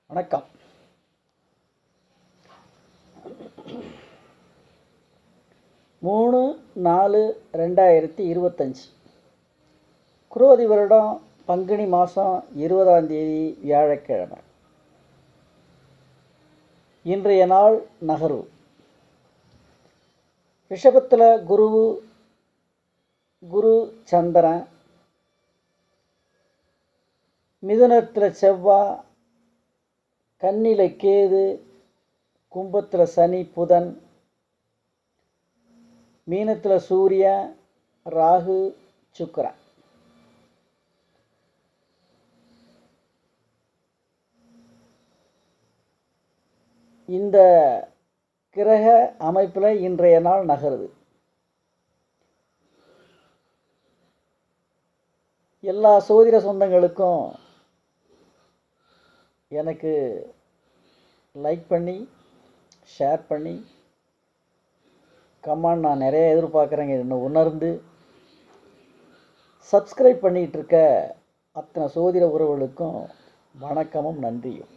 வணக்கம். 3/4/2025 குரோதி வருடம் பங்குனி மாதம் 20ஆம் தேதி வியாழக்கிழமை. இன்றைய நாள் நகர்வு. ரிஷபத்தில் குரு சந்திரன், மிதுனத்தில் செவ்வாய், கன்னியில் கேது, கும்பத்தில் சனி புதன், மீனத்தில் சூரியன், ராகு, சுக்கிரன். இந்த கிரக அமைப்பில் இன்றைய நாள் நகருது. எல்லா சோதிட சொந்தங்களுக்கும் எனக்கு லைக் பண்ணி ஷேர் பண்ணி கமெண்ட் நான் நிறைய எதிர்பார்க்குறேங்க. இன்னும் உணர்ந்து சப்ஸ்கிரைப் பண்ணிகிட்டு இருக்க அத்தனை சோதிட உறவுகளுக்கும் வணக்கமும் நன்றியும்.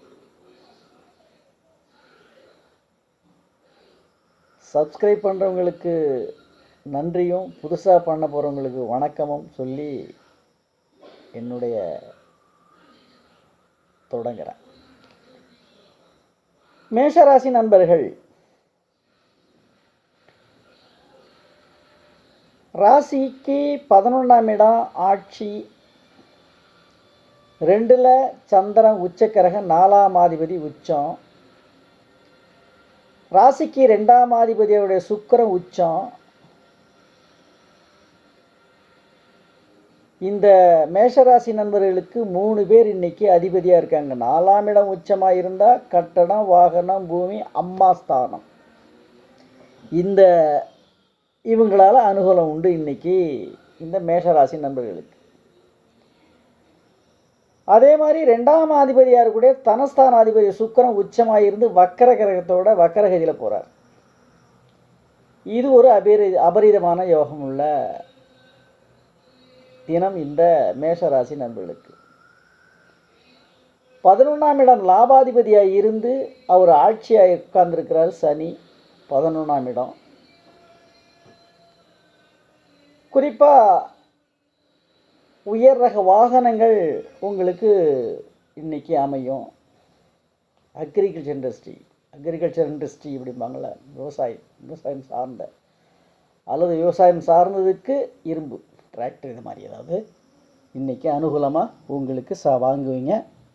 சப்ஸ்கிரைப் பண்ணுறவங்களுக்கு நன்றியும், புதுசாக பண்ண போகிறவங்களுக்கு வணக்கமும் சொல்லி என்னுடைய தொடங்குகிறேன். மேஷராசி நண்பர்கள், ராசிக்கு 11ஆம் இடம் ஆட்சி, 2ல் சந்திரன் உச்சக்கிரகம், 4ஆம் அதிபதி உச்சம், ராசிக்கு 2ஆம் அதிபதியுடைய சுக்கிரன் உச்சம். இந்த மேஷராசி நண்பர்களுக்கு 3 பேர் இன்னைக்கு அதிபதியாக இருக்காங்க. 4ஆம் இடம் உச்சமாக இருந்தால் கட்டடம், வாகனம், பூமி, அம்மா ஸ்தானம். இந்த இவங்களால் அனுகூலம் உண்டு இன்னைக்கு இந்த மேஷராசி நண்பர்களுக்கு. அதே மாதிரி 2ஆம் அதிபதியாக இருக்கக்கூடிய தனஸ்தான அதிபதி சுக்கிரன் உச்சமாக இருந்து வக்கர கிரகத்தோட வக்கரகதியில் போகிறார். இது ஒரு அபரிதமான யோகம் உள்ள தினம் இந்த மேஷராசி நண்பர்களுக்கு. 11ஆம் இடம் லாபாதிபதியாக இருந்து அவர் ஆட்சியாக உட்கார்ந்துருக்கிறார் சனி. 11ஆம் இடம் குறிப்பாக உயர் ரக வாகனங்கள் உங்களுக்கு இன்னைக்கு அமையும். அக்ரிகல்ச்சர் இண்டஸ்ட்ரி இப்படிம்பாங்கள, விவசாயம் சார்ந்த அல்லது விவசாயம் சார்ந்ததுக்கு இரும்பு, டிராக்டர், இது மாதிரி ஏதாவது இன்றைக்கி அனுகூலமாக உங்களுக்கு வாங்குவீங்க.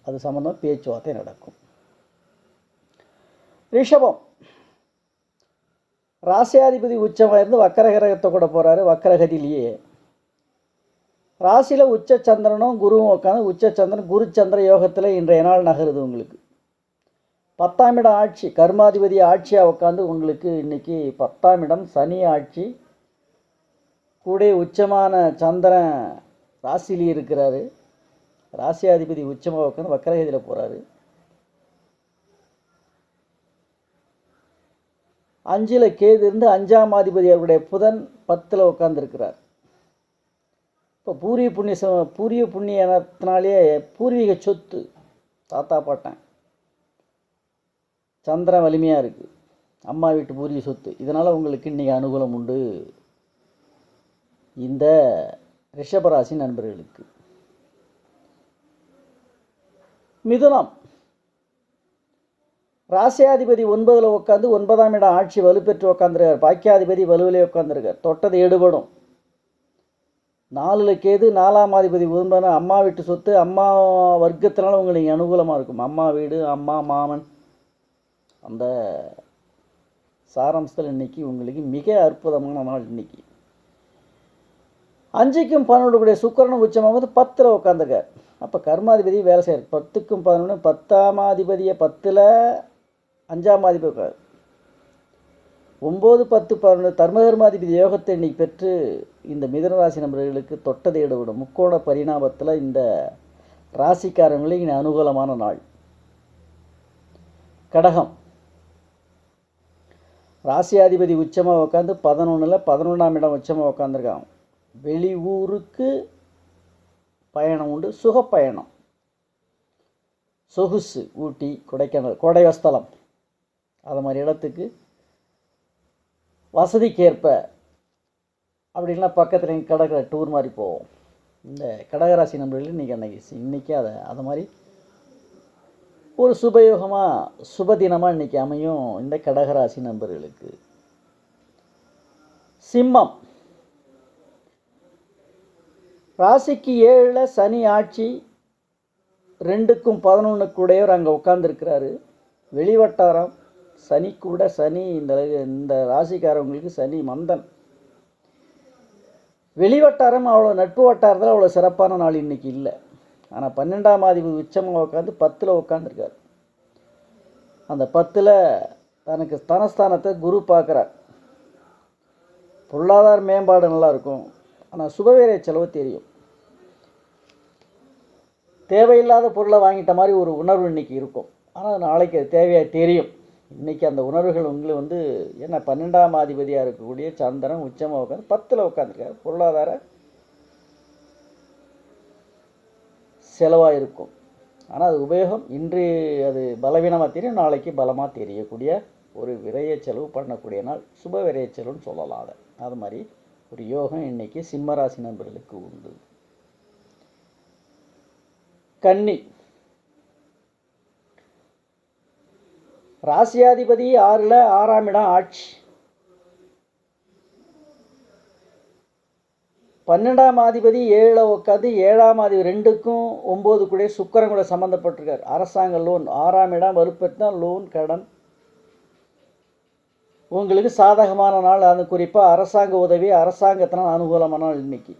அது சம்மந்தமாக பேச்சுவார்த்தை நடக்கும். ரிஷபம், ராசியாதிபதி உச்சமாக இருந்து வக்கர கிரகத்தை கூட போகிறாரு. வக்கரகதியிலேயே ராசியில் உச்ச சந்திரனும் குருவும் உட்காந்து உச்ச சந்திரன் குரு சந்திர யோகத்தில் இன்றைய நாள் நகருது. உங்களுக்கு 10ஆம் இடம் ஆட்சி, கர்மாதிபதி ஆட்சியாக உட்காந்து உங்களுக்கு இன்றைக்கி 10ஆம் இடம் சனி ஆட்சி, கூட உச்சமான சந்திரன் ராசியிலே இருக்கிறாரு. ராசியாதிபதி உச்சமாக உட்காந்து வக்கரகதியில் போகிறாரு. 5ல் கேது இருந்து 5ஆம் அதிபதி அவருடைய புதன் 10ல் உட்காந்துருக்கிறார். இப்போ பூர்வீக புண்ணியத்தினாலே பூர்வீக சொத்து, தாத்தா பாட்டன், சந்திரன் வலிமையாக இருக்குது, அம்மா வீட்டு பூர்வீக சொத்து, இதனால் உங்களுக்கு இன்றைக்கி அனுகூலம் உண்டு இந்த ரிஷபராசி நண்பர்களுக்கு. மிதுனம், ராசியாதிபதி 9ல் உட்காந்து 9ஆம் இடம் ஆட்சி வலுப்பெற்று உட்காந்துருக்கார். பாக்கியாதிபதி வலுவிலே உட்காந்துருக்கார். தொட்டது எடுபடும். 4ல் கேது, 4ஆம் அதிபதி உண்மையான அம்மா வீட்டு சொத்து, அம்மா வர்க்கத்தினால உங்களுக்கு அனுகூலமாக இருக்கும். அம்மா வீடு, அம்மா மாமன், அந்த சாராம்சத்தில் இன்றைக்கி உங்களுக்கு மிக அற்புதமான நாள். இன்றைக்கி 5க்கும் 12 சுக்கிரனும் உச்சமாகும்போது 10ல் உட்காந்துருக்கார். அப்போ கர்மாதிபதி வேலை செய்கிறார். 10க்கும் 11, 10ஆம் அதிபதியை 10ல் 5ஆம் அதிபதி உட்கார். 9, 10, 11 தர்மகர்மாதிபதி யோகத்தை இன்னைக்கு பெற்று இந்த மிதுனராசி நண்பர்களுக்கு தொட்டதை எடுவிடும். முக்கோண பரிணாமத்தில் இந்த ராசிக்காரங்களுக்கு இனி அனுகூலமான நாள். கடகம், ராசியாதிபதி உச்சமாக உட்காந்து 11ல் 11ஆம் இடம் உச்சமாக உட்காந்துருக்காங்க. வெளியூருக்கு பயணம் உண்டு, சுகப்பயணம். சொகுசு ஊட்டி கொடைக்கானல் கோடைவஸ்தலம் அது மாதிரி இடத்துக்கு வசதிக்கேற்ப அப்படின்னா பக்கத்தில் எங்கள் கடற்கரை டூர் மாதிரி போவோம். இந்த கடகராசி நண்பர்கள் இன்றைக்கி அதை மாதிரி ஒரு சுபயோகமாக சுபதினமாக இன்றைக்கி அமையும் இந்த கடகராசி நண்பர்களுக்கு. சிம்மம் ராசிக்கு 7ல் சனி ஆட்சி, 2க்கும் 11க்கு உடையவர் அங்கே உட்காந்துருக்கிறாரு. வெளிவட்டாரம் சனி கூட சனி இந்த ராசிக்காரவங்களுக்கு சனி மந்தன். வெளிவட்டாரம் அவ்வளோ நட்பு வட்டாரத்தில் அவ்வளோ சிறப்பான நாள் இன்றைக்கி இல்லை. ஆனால் 12ஆம் அதிபதி உச்சமாக உட்காந்து 10ல் உட்காந்துருக்கார். அந்த 10ல் தனக்கு தனஸ்தானத்தை குரு பார்க்குறார். பொருளாதார மேம்பாடு நல்லாயிருக்கும். ஆனால் சுபவேரை செலவு தெரியும். தேவையில்லாத பொருளை வாங்கிட்ட மாதிரி ஒரு உணர்வு இன்றைக்கி இருக்கும். ஆனால் நாளைக்கு அது தேவையாக தெரியும். இன்றைக்கி அந்த உணர்வுகள் உங்களுக்கு என்ன 12ஆம் அதிபதியாக இருக்கக்கூடிய சந்திரன் உச்சமாக உட்காந்து 10ல் உட்காந்துருக்காரு. பொருளாதார செலவாக இருக்கும். ஆனால் அது உபயோகம். இன்று அது பலவீனமாக தெரியும், நாளைக்கு பலமாக தெரியக்கூடிய ஒரு விரைய செலவு பண்ணக்கூடிய நாள். சுப விரைய செலவுன்னு சொல்லலாம். அது மாதிரி ஒரு யோகம் இன்றைக்கி சிம்மராசி நண்பர்களுக்கு உண்டு. கன்னி ராசியாதிபதி 6ல் 6ஆம் இடம் ஆட்சி. 12ஆம் அதிபதி 7ல் உட்காந்து 7ஆம் அதிபதி 2க்கும் 9 கூட சுக்கிரன் கூட சம்மந்தப்பட்டிருக்கார். அரசாங்க லோன் 6ஆம் இடம் வலுப்பெற்றா லோன் கடன் உங்களுக்கு சாதகமான நாள். அது குறிப்பாக அரசாங்க உதவி, அரசாங்கத்தினால் அனுகூலமான நாள். இன்றைக்கி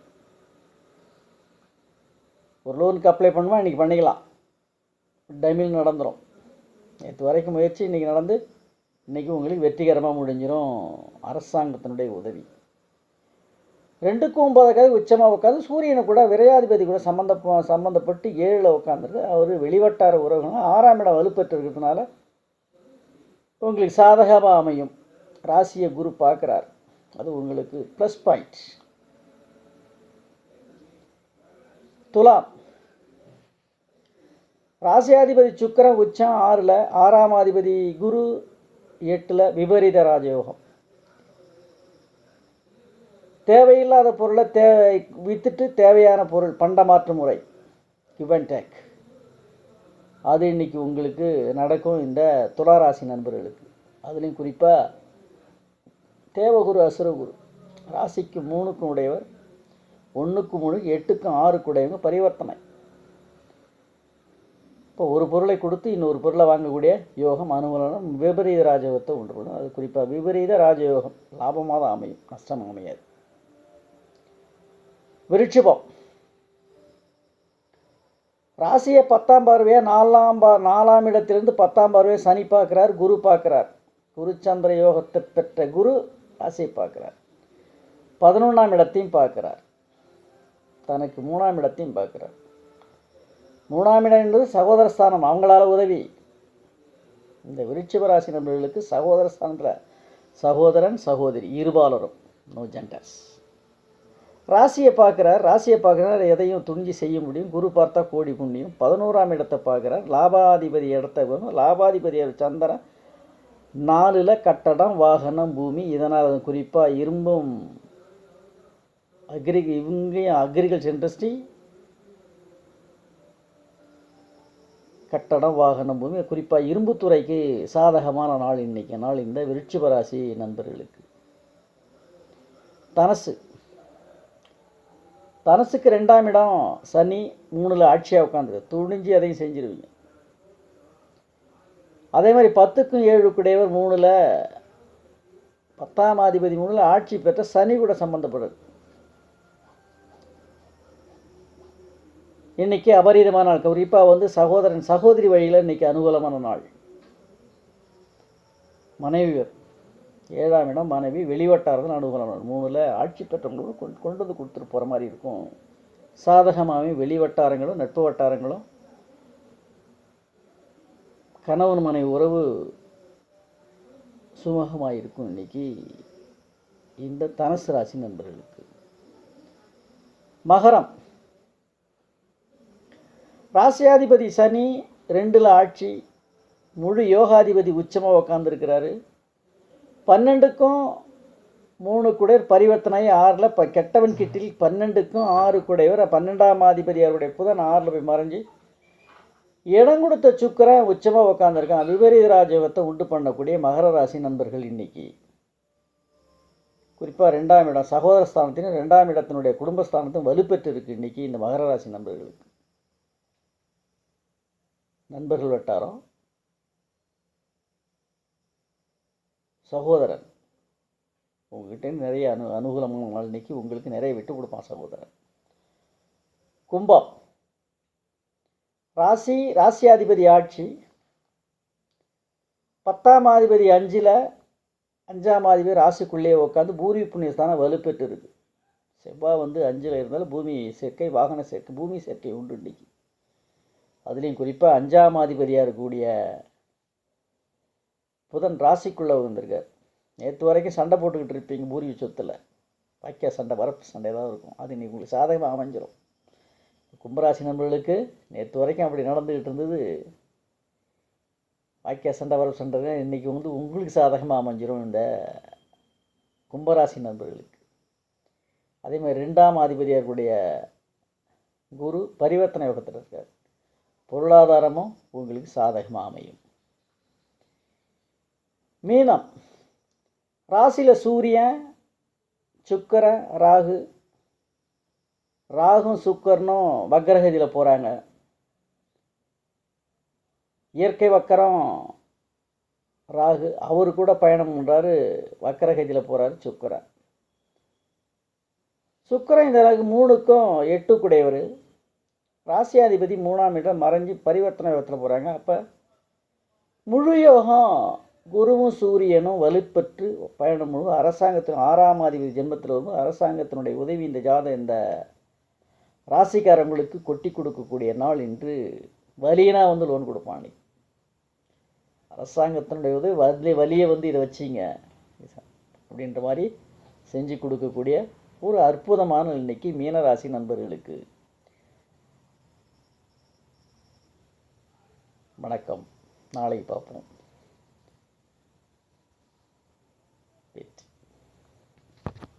ஒரு லோனுக்கு அப்ளை பண்ணுமா இன்றைக்கி பண்ணிக்கலாம். டைமில் நடந்துடும். நேற்று வரைக்கும் முயற்சி இன்றைக்கி நடந்து இன்றைக்கி உங்களுக்கு வெற்றிகரமாக முடிஞ்சிடும். அரசாங்கத்தினுடைய உதவி. 2க்கும் 9 உச்சமாக உட்காந்து சூரியனை கூட விரையாதிபதி கூட சம்மந்தப்பட்டு 7ல் உட்காந்துருக்கு. அவர் வெளிவட்டார உறவுகள் 6ஆம் இடம் வலுப்பெற்று இருக்கிறதுனால உங்களுக்கு சாதகமாக அமையும். ராசியை குரு பார்க்குறார். அது உங்களுக்கு ப்ளஸ் பாயிண்ட். துலாம் ராசியாதிபதி சுக்கிரன் உச்சம் 6ல், 6ஆம் அதிபதி குரு 8ல், விபரீத ராஜயோகம். தேவையில்லாத பொருளை விற்றுட்டு தேவையான பொருள் பண்டமாற்று முறை கிவ் அண்ட் டேக் அது இன்றைக்கி உங்களுக்கு நடக்கும் இந்த துளாராசி நண்பர்களுக்கு. அதுலேயும் குறிப்பாக தேவகுரு அசுரகுரு ராசிக்கு 3க்கும் உடையவர், 1க்கு 3, 8க்கும் 6க்கு உடையவங்க பரிவர்த்தனை. இப்போ ஒரு பொருளை கொடுத்து இன்னொரு பொருளை வாங்கக்கூடிய யோகம் அனுகூலம் விபரீத ராஜயோகத்தை உண்டு பண்ணும். அது குறிப்பாக விபரீத ராஜயோகம் லாபமாக தான் அமையும், நஷ்டம் அமையாது. விருட்சிபம் ராசியை 10ஆம் பார்வையாக 4ஆம் இடத்திலிருந்து 10ஆம் பார்வையை சனி பார்க்குறார், குரு பார்க்குறார். குருச்சந்திர யோகத்தை பெற்ற குரு ராசியை பார்க்குறார். 11ஆம் இடத்தையும் பார்க்குறார். தனக்கு 3ஆம் இடத்தையும் பார்க்குறார். 3ஆம் இடம் என்பது சகோதர ஸ்தானம், அவங்களால உதவி. இந்த விருட்சிப ராசி நண்பர்களுக்கு சகோதர ஸ்தானத்தில் சகோதரன் சகோதரி இருபாலரும், நோ ஜெண்டர்ஸ். ராசியை பார்க்குறார். எதையும் துணிஞ்சு செய்ய முடியும். குரு பார்த்தா கோடி புண்ணியம். 11ஆம் இடத்தை பார்க்குறார். லாபாதிபதி இடத்தை லாபாதிபதி சந்திரன் 4ல் கட்டடம், வாகனம், பூமி. இதனால் குறிப்பாக இரும்பும் இவங்கேயும் அக்ரிகல்ச்சர் இண்டஸ்ட்ரி, கட்டடம், வாகனம், பூமி, குறிப்பாக இரும்புத்துறைக்கு சாதகமான நாள் இன்றைக்கி நாள் இந்த விருட்சிப ராசி நண்பர்களுக்கு. தனுசுக்கு 2ஆம் இடம் சனி 3ல் ஆட்சியாக உட்காந்துரு. துணிஞ்சு அதையும் செஞ்சிருவீங்க. அதே மாதிரி 10க்கும் 7க்கு உடையவர் 3ல், 10ஆம் அதிபதி 3ல் ஆட்சி பெற்ற சனி கூட சம்பந்தப்படுது. இன்றைக்கி அபரீதமான நாள். குறிப்பாக சகோதரன் சகோதரி வழியில் இன்றைக்கி அனுகூலமான நாள். மனைவி 7ஆம் இடம் மனைவி வெளிவட்டாரத்தில் அனுகூலமான நாள். 3ல் ஆட்சி பெற்றவங்களோட கொண்டு வந்து கொடுத்துட்டு போகிற மாதிரி இருக்கும். சாதகமாகவே வெளிவட்டாரங்களும் நட்பு வட்டாரங்களும் கணவன் மனைவி உறவு சுமூகமாக இருக்கும் இன்றைக்கி இந்த தனுசு ராசி நண்பர்களுக்கு. மகரம் ராசியாதிபதி சனி 2ல் ஆட்சி, முழு யோகாதிபதி உச்சமாக உக்காந்துருக்கிறாரு. 12க்கும் 3 குடையர் பரிவர்த்தனை 6ல் கெட்டவன் கிட்டில் 12க்கும் 6 குடையவர் 12ஆம் அதிபதி அவருடைய புதன் 6ல் போய் மறைஞ்சி இடம் கொடுத்த சுக்கிரன் உச்சமாக உட்காந்துருக்கான். விபரீத ராஜயோகத்தை உண்டு பண்ணக்கூடிய மகர ராசி நண்பர்கள் இன்னைக்கு குறிப்பாக 2ஆம் இடம் சகோதரஸ்தானத்திനും 2ஆம் இடத்தினுடைய குடும்பஸ்தானத்தையும் வலுப்பெற்று இருக்கு இன்னைக்கு இந்த மகர ராசி நண்பர்களுக்கு. நண்பர்கள் வட்டாரம், சகோதரன் உங்ககிட்ட நிறைய அனுகூலமான நாள் இன்னைக்கு உங்களுக்கு நிறைய விட்டு கொடுப்பான் சகோதரன். கும்பம் ராசியாதிபதி ஆட்சி, 10ஆம் அதிபதி 5ல், 5ஆம் அதிபதி ராசிக்குள்ளேயே உட்காந்து பூர்வீக புண்ணியஸ்தானம் வலுப்பெற்று இருக்கு. செவ்வாய் 5ல் இருந்தாலும் பூமி சேர்க்கை, வாகன சேர்க்கை, பூமி சேர்க்கை உண்டு இன்னைக்கு. அதுலேயும் குறிப்பாக 5ஆம் அதிபதியாக இருக்கக்கூடிய புதன் ராசிக்குள்ளே வந்திருக்கார். நேற்று வரைக்கும் சண்டை போட்டுக்கிட்டு இருப்பீங்க பூர்வீக சொத்தில், வாக்கிய சண்டை, வரப்பு சண்டை ஏதாவது இருக்கும். அது இன்னைக்கு உங்களுக்கு சாதகமாக அமைஞ்சிடும். கும்பராசி நண்பர்களுக்கு நேற்று வரைக்கும் அப்படி நடந்துக்கிட்டு இருந்தது. வாக்கிய சண்டை, வரப்பு சண்டை இன்றைக்கி உங்களுக்கு சாதகமாக அமைஞ்சிடும் இந்த கும்பராசி நண்பர்களுக்கு. அதே மாதிரி 2ஆம் அதிபதியாருடைய குரு பரிவர்த்தனை யோகத்தில் இருக்கார். பொருளாதாரமும் உங்களுக்கு சாதகமாக அமையும். மீனம் ராசியில் சூரியன், சுக்கிரன், ராகும் சுக்கரனும் வக்கரகதியில் போகிறாங்க. இயற்கை வக்கரம் ராகு, அவரு கூட பயணம் பண்ணுறாரு, வக்கரகதியில் போகிறாரு சுக்கிரன். இந்த 3க்கும் 8 குடையவர், ராசியாதிபதி 3ஆம் இடம் மறைஞ்சி பரிவர்த்தனை யோகத்தில் போகிறாங்க. அப்போ முழு யோகம் குருவும் சூரியனும் வலுப்பெற்று பயணம் முழு அரசாங்கத்தின் 6ஆம் அதிபதி ஜென்மத்தில் வந்து அரசாங்கத்தினுடைய உதவி இந்த ராசிக்காரங்களுக்கு கொட்டி கொடுக்கக்கூடிய நாள் இன்று. வலியனா லோன் கொடுப்பான். அரசாங்கத்தினுடைய உதவி வலியை இதை வச்சிங்க அப்படின்ற மாதிரி செஞ்சு கொடுக்கக்கூடிய ஒரு அற்புதமான இன்னைக்கு மீனராசி நண்பர்களுக்கு. வணக்கம், நாளை பார்ப்போம்.